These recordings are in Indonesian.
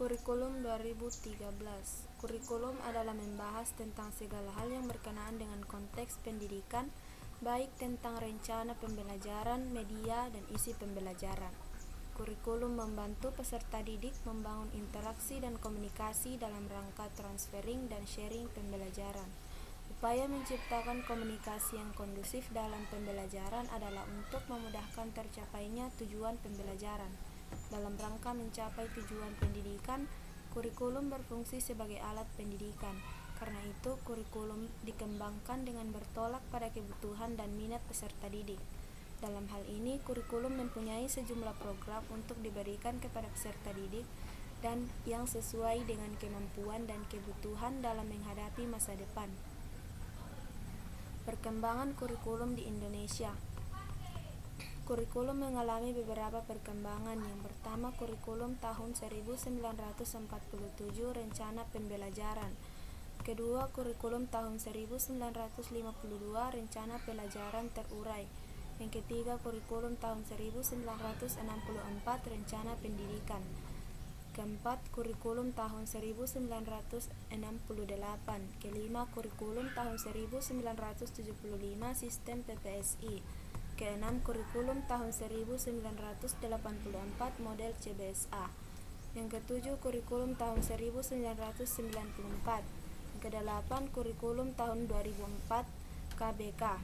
Kurikulum 2013. Kurikulum adalah membahas tentang segala hal yang berkenaan dengan konteks pendidikan, baik tentang rencana pembelajaran, media, dan isi pembelajaran. Kurikulum membantu peserta didik membangun interaksi dan komunikasi dalam rangka transferring dan sharing pembelajaran. Upaya menciptakan komunikasi yang kondusif dalam pembelajaran adalah untuk memudahkan tercapainya tujuan pembelajaran. Dalam rangka mencapai tujuan pendidikan, kurikulum berfungsi sebagai alat pendidikan. Karena itu, kurikulum dikembangkan dengan bertolak pada kebutuhan dan minat peserta didik. Dalam hal ini, kurikulum mempunyai sejumlah program untuk diberikan kepada peserta didik dan yang sesuai dengan kemampuan dan kebutuhan dalam menghadapi masa depan. Perkembangan kurikulum di Indonesia. Kurikulum mengalami beberapa perkembangan. Yang pertama, kurikulum tahun 1947 Rencana Pembelajaran. Kedua, kurikulum tahun 1952 Rencana Pelajaran Terurai. Yang ketiga, kurikulum tahun 1964 Rencana Pendidikan. Keempat, kurikulum tahun 1968. Kelima, kurikulum tahun 1975 Sistem PPSI. Keenam, kurikulum tahun 1984 model CBSA. Yang ketujuh, kurikulum tahun 1994. Yang kedelapan, kurikulum tahun 2004 KBK.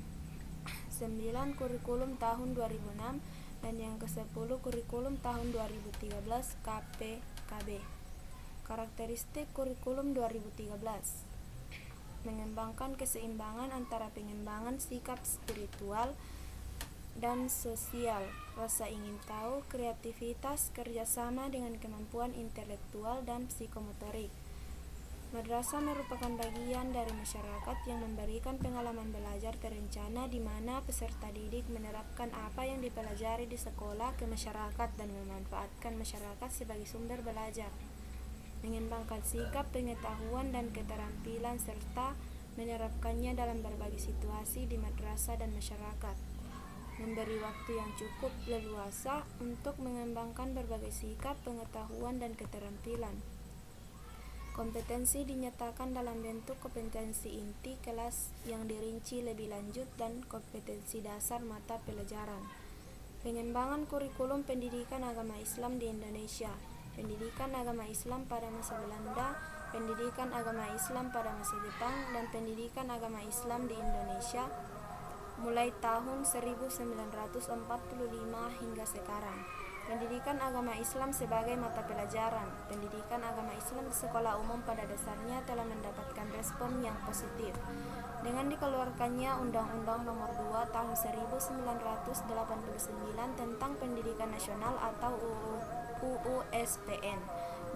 9, kurikulum tahun 2006. Dan yang ke-10, kurikulum tahun 2013 KPKB. Karakteristik kurikulum 2013: mengembangkan keseimbangan antara pengembangan sikap spiritual dan sosial, rasa ingin tahu, kreativitas, kerjasama dengan kemampuan intelektual dan psikomotorik. Madrasah merupakan bagian dari masyarakat yang memberikan pengalaman belajar terencana di mana peserta didik menerapkan apa yang dipelajari di sekolah ke masyarakat dan memanfaatkan masyarakat sebagai sumber belajar. Mengembangkan sikap, pengetahuan, dan keterampilan serta menerapkannya dalam berbagai situasi di madrasah dan masyarakat. Memberi waktu yang cukup leluasa untuk mengembangkan berbagai sikap, pengetahuan, dan keterampilan. Kompetensi dinyatakan dalam bentuk kompetensi inti kelas yang dirinci lebih lanjut dan kompetensi dasar mata pelajaran. Pengembangan kurikulum pendidikan agama Islam di Indonesia. Pendidikan agama Islam pada masa Belanda, pendidikan agama Islam pada masa Jepang, dan pendidikan agama Islam di Indonesia mulai tahun 1945 hingga sekarang. Pendidikan agama Islam sebagai mata pelajaran. Pendidikan agama Islam di sekolah umum pada dasarnya telah mendapatkan respon yang positif. Dengan dikeluarkannya Undang-Undang Nomor 2 Tahun 1989 tentang Pendidikan Nasional atau UU SPN,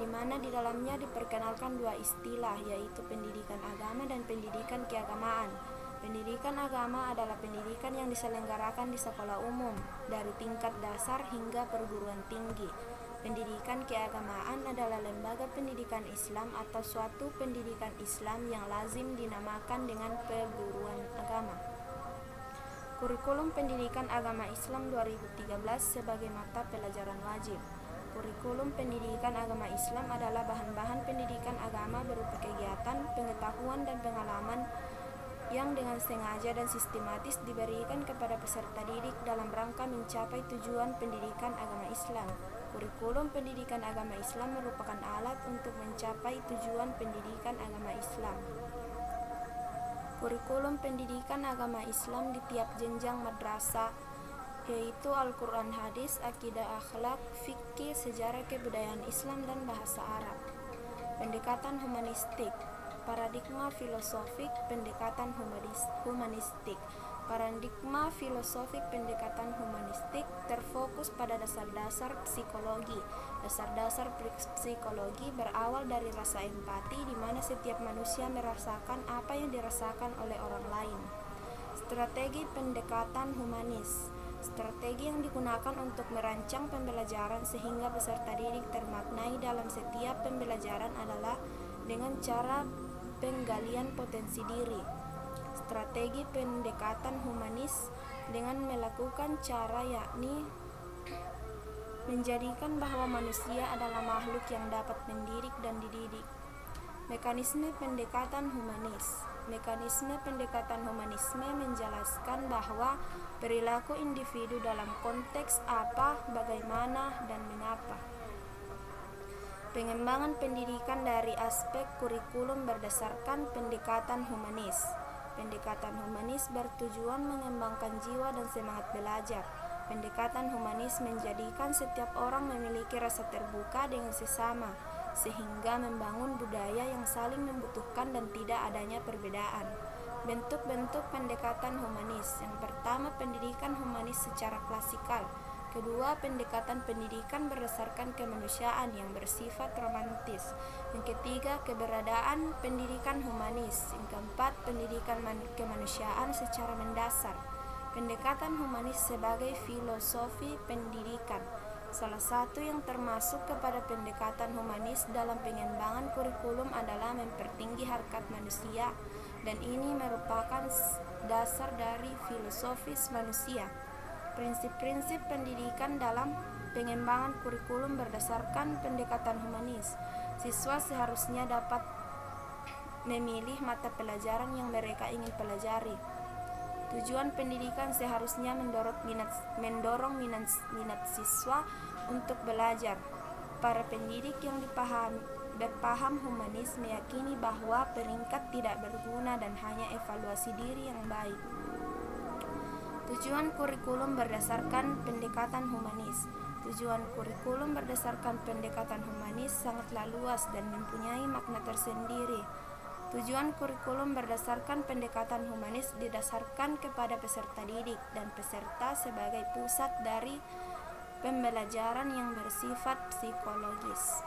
di mana di dalamnya diperkenalkan dua istilah, yaitu pendidikan agama dan pendidikan keagamaan. Pendidikan agama adalah pendidikan yang diselenggarakan di sekolah umum, dari tingkat dasar hingga perguruan tinggi. Pendidikan keagamaan adalah lembaga pendidikan Islam atau suatu pendidikan Islam yang lazim dinamakan dengan perguruan agama. Kurikulum Pendidikan Agama Islam 2013 sebagai mata pelajaran wajib. Kurikulum pendidikan agama Islam adalah bahan-bahan pendidikan agama berupa kegiatan, pengetahuan, dan pengalaman yang dengan sengaja dan sistematis diberikan kepada peserta didik dalam rangka mencapai tujuan pendidikan agama Islam. Kurikulum pendidikan agama Islam merupakan alat untuk mencapai tujuan pendidikan agama Islam. Kurikulum pendidikan agama Islam di tiap jenjang madrasah, yaitu Al-Quran, hadis, akidah, akhlak, fikih, sejarah kebudayaan Islam, dan bahasa Arab. Pendekatan humanistik. Paradigma filosofik pendekatan humanistik. Paradigma filosofik pendekatan humanistik terfokus pada dasar-dasar psikologi. Dasar-dasar psikologi berawal dari rasa empati, di mana setiap manusia merasakan apa yang dirasakan oleh orang lain. Strategi pendekatan humanis. Strategi yang digunakan untuk merancang pembelajaran sehingga peserta didik termaknai dalam setiap pembelajaran adalah dengan cara penggalian potensi diri. Strategi pendekatan humanis dengan melakukan cara yakni menjadikan bahwa manusia adalah makhluk yang dapat mendidik dan dididik. Mekanisme pendekatan humanis. Mekanisme pendekatan humanisme menjelaskan bahwa perilaku individu dalam konteks apa, bagaimana, dan mengapa. Pengembangan pendidikan dari aspek kurikulum berdasarkan pendekatan humanis. Pendekatan humanis bertujuan mengembangkan jiwa dan semangat belajar. Pendekatan humanis menjadikan setiap orang memiliki rasa terbuka dengan sesama, sehingga membangun budaya yang saling membutuhkan dan tidak adanya perbedaan. Bentuk-bentuk pendekatan humanis. Yang pertama, pendidikan humanis secara klasikal. Kedua, pendekatan pendidikan berdasarkan kemanusiaan yang bersifat romantis. Yang ketiga, keberadaan pendidikan humanis. Yang keempat, pendidikan kemanusiaan secara mendasar. Pendekatan humanis sebagai filosofi pendidikan. Salah satu yang termasuk kepada pendekatan humanis dalam pengembangan kurikulum adalah mempertinggi harkat manusia, dan ini merupakan dasar dari filosofis manusia. Prinsip-prinsip pendidikan dalam pengembangan kurikulum berdasarkan pendekatan humanis. Siswa seharusnya dapat memilih mata pelajaran yang mereka ingin pelajari. Tujuan pendidikan seharusnya mendorong minat siswa untuk belajar. Para pendidik yang berpaham humanis meyakini bahwa peringkat tidak berguna dan hanya evaluasi diri yang baik. Tujuan kurikulum berdasarkan pendekatan humanis. Tujuan kurikulum berdasarkan pendekatan humanis sangatlah luas dan mempunyai makna tersendiri. Tujuan kurikulum berdasarkan pendekatan humanis didasarkan kepada peserta didik dan peserta sebagai pusat dari pembelajaran yang bersifat psikologis.